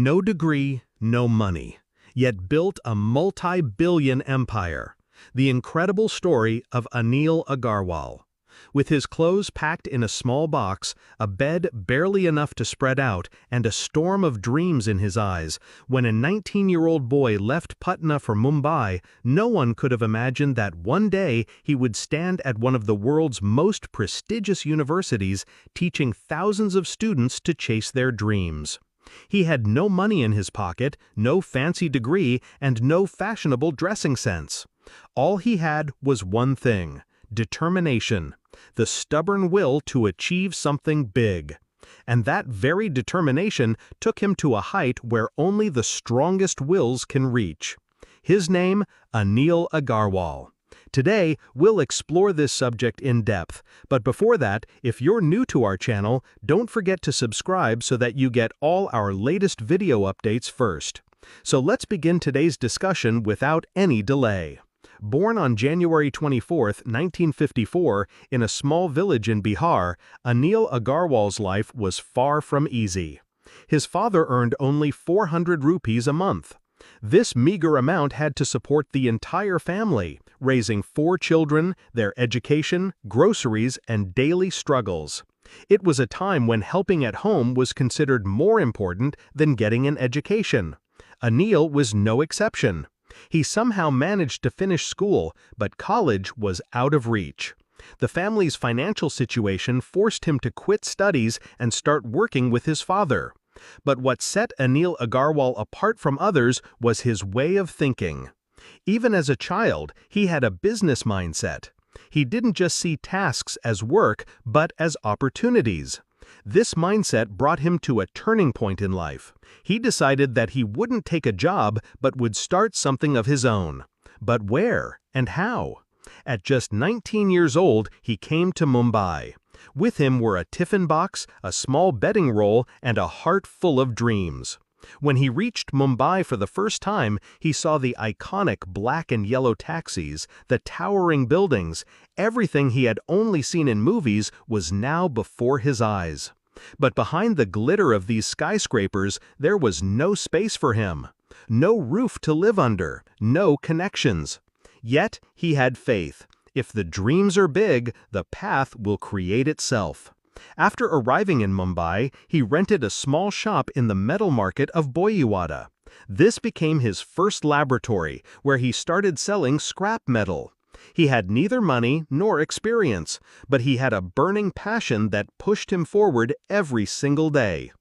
No degree, no money, yet built a multi-billion empire. The incredible story of Anil Aggarwal. With his clothes packed in a small box, a bed barely enough to spread out, and a storm of dreams in his eyes, when a 19-year-old boy left Patna for Mumbai, no one could have imagined that one day he would stand at one of the world's most prestigious universities, teaching thousands of students to chase their dreams. He had no money in his pocket, no fancy degree, and no fashionable dressing sense. All he had was one thing: determination, the stubborn will to achieve something big. And that very determination took him to a height where only the strongest wills can reach. His name, Anil Aggarwal. Today, we'll explore this subject in depth, but before that, if you're new to our channel, don't forget to subscribe so that you get all our latest video updates first. So let's begin today's discussion without any delay. Born on January 24, 1954, in a small village in Bihar, Anil Aggarwal's life was far from easy. His father earned only 400 rupees a month. This meager amount had to support the entire family, raising 4 children, their education, groceries, and daily struggles. It was a time when helping at home was considered more important than getting an education. Anil was no exception. He somehow managed to finish school, but college was out of reach. The family's financial situation forced him to quit studies and start working with his father. But what set Anil Aggarwal apart from others was his way of thinking. Even as a child, he had a business mindset. He didn't just see tasks as work, but as opportunities. This mindset brought him to a turning point in life. He decided that he wouldn't take a job, but would start something of his own. But where and how? At just 19 years old, he came to Mumbai. With him were a tiffin box, a small bedding roll, and a heart full of dreams. When he reached Mumbai for the first time, he saw the iconic black and yellow taxis, the towering buildings. Everything he had only seen in movies was now before his eyes. But behind the glitter of these skyscrapers, there was no space for him. No roof to live under, no connections. Yet he had faith. If the dreams are big, the path will create itself. After arriving in Mumbai, he rented a small shop in the metal market of Boyewada. This became his first laboratory, where he started selling scrap metal. He had neither money nor experience, but he had a burning passion that pushed him forward every single day.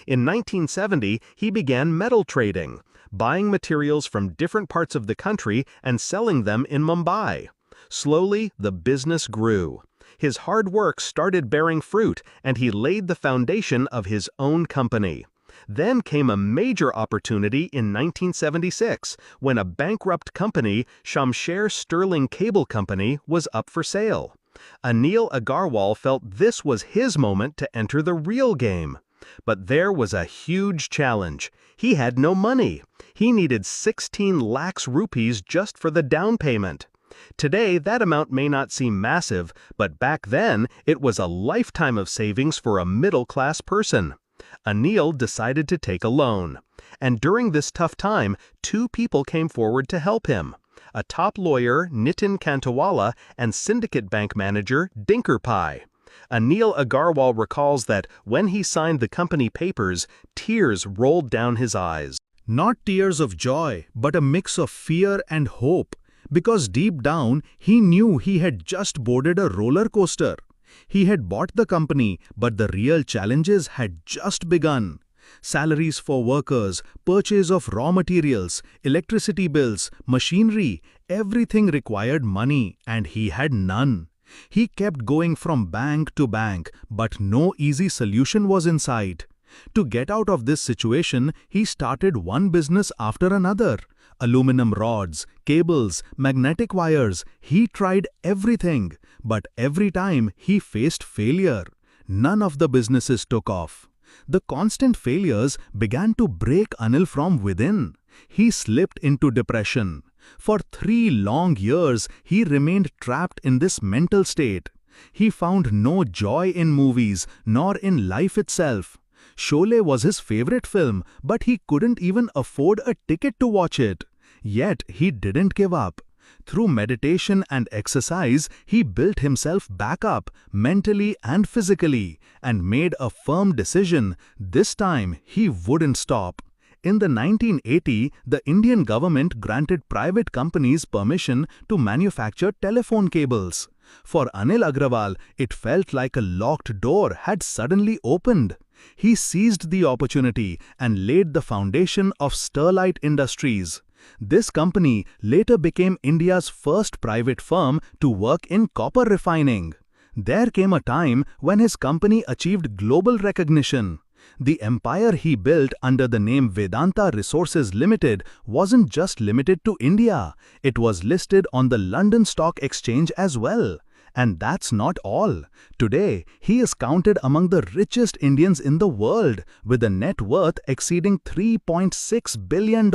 In 1970, he began metal trading, buying materials from different parts of the country and selling them in Mumbai. Slowly, the business grew. His hard work started bearing fruit, and he laid the foundation of his own company. Then came a major opportunity in 1976, when a bankrupt company, 𝐮𝐩𝐿𝐴 Cable Company, was up for sale. Anil Aggarwal felt this was his moment to enter the real game. But there was a huge challenge. He had no money. He needed 16 lakhs rupees just for the down payment. Today, that amount may not seem massive, but back then, it was a lifetime of savings for a middle-class person. Anil decided to take a loan. And during this tough time, 2 people came forward to help him: a top lawyer, Nitin Kantawala, and syndicate bank manager, Dinker Pai. Anil Aggarwal recalls that when he signed the company papers, tears rolled down his eyes. Not tears of joy, but a mix of fear and hope. Because deep down, he knew he had just boarded a roller coaster. He had bought the company, but the real challenges had just begun. Salaries for workers, purchase of raw materials, electricity bills, machinery, everything required money, and he had none. He kept going from bank to bank, but no easy solution was in sight. To get out of this situation, he started one business after another. Aluminum rods, cables, magnetic wires. He tried everything, but every time he faced failure. None of the businesses took off. The constant failures began to break Anil from within. He slipped into depression. For 3 long years, he remained trapped in this mental state. He found no joy in movies, nor in life itself. Sholay was his favorite film, but he couldn't even afford a ticket to watch it. Yet he didn't give up. Through meditation and exercise, he built himself back up mentally and physically and made a firm decision. This time, he wouldn't stop. In the 1980, the Indian government granted private companies permission to manufacture telephone cables. For Anil Aggarwal, it felt like a locked door had suddenly opened. He seized the opportunity and laid the foundation of Sterlite Industries. This company later became India's first private firm to work in copper refining. There came a time when his company achieved global recognition. The empire he built under the name Vedanta Resources Limited wasn't just limited to India. It was listed on the London Stock Exchange as well. And that's not all. Today, he is counted among the richest Indians in the world, with a net worth exceeding $3.6 billion.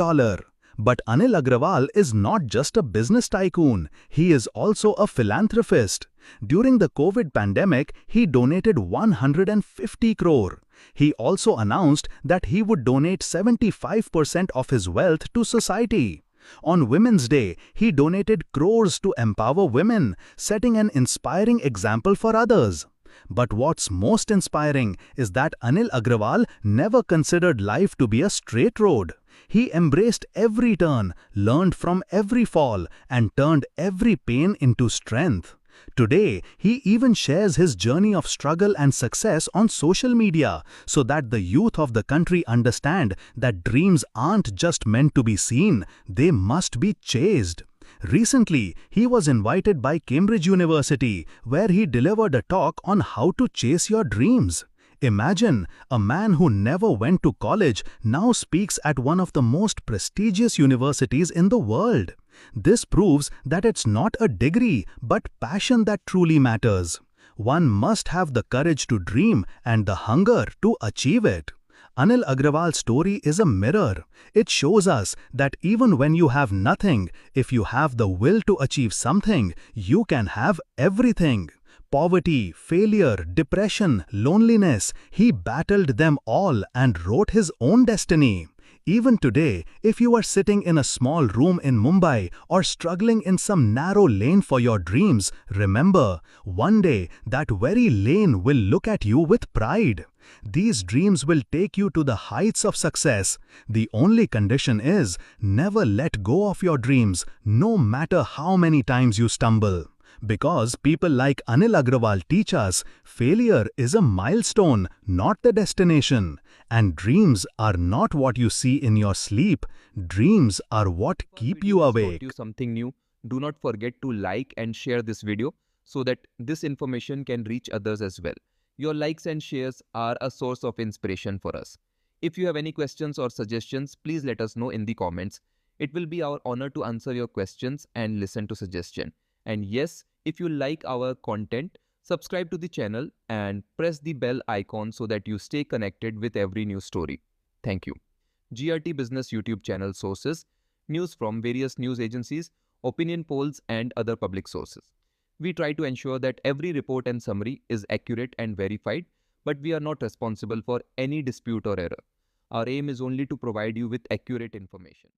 But Anil Aggarwal is not just a business tycoon, he is also a philanthropist. During the COVID pandemic, he donated 150 crore. He also announced that he would donate 75% of his wealth to society. On Women's Day, he donated crores to empower women, setting an inspiring example for others. But what's most inspiring is that Anil Aggarwal never considered life to be a straight road. He embraced every turn, learned from every fall, and turned every pain into strength. Today, he even shares his journey of struggle and success on social media so that the youth of the country understand that dreams aren't just meant to be seen, they must be chased. Recently, he was invited by Cambridge University, where he delivered a talk on how to chase your dreams. Imagine, a man who never went to college now speaks at one of the most prestigious universities in the world. This proves that it's not a degree, but passion that truly matters. One must have the courage to dream and the hunger to achieve it. Anil Aggarwal's story is a mirror. It shows us that even when you have nothing, if you have the will to achieve something, you can have everything. Poverty, failure, depression, loneliness, he battled them all and wrote his own destiny. Even today, if you are sitting in a small room in Mumbai or struggling in some narrow lane for your dreams, remember, one day that very lane will look at you with pride. These dreams will take you to the heights of success. The only condition is, never let go of your dreams, no matter how many times you stumble. Because people like Anil Aggarwal teach us, failure is a milestone, not the destination. And dreams are not what you see in your sleep. Dreams are what keep you awake. You something new. Do not forget to like and share this video so that this information can reach others as well. Your likes and shares are a source of inspiration for us. If you have any questions or suggestions, please let us know in the comments. It will be our honor to answer your questions and listen to suggestions. And yes, if you like our content, subscribe to the channel and press the bell icon so that you stay connected with every new story. Thank you. GRT Business YouTube channel sources, news from various news agencies, opinion polls and other public sources. We try to ensure that every report and summary is accurate and verified, but we are not responsible for any dispute or error. Our aim is only to provide you with accurate information.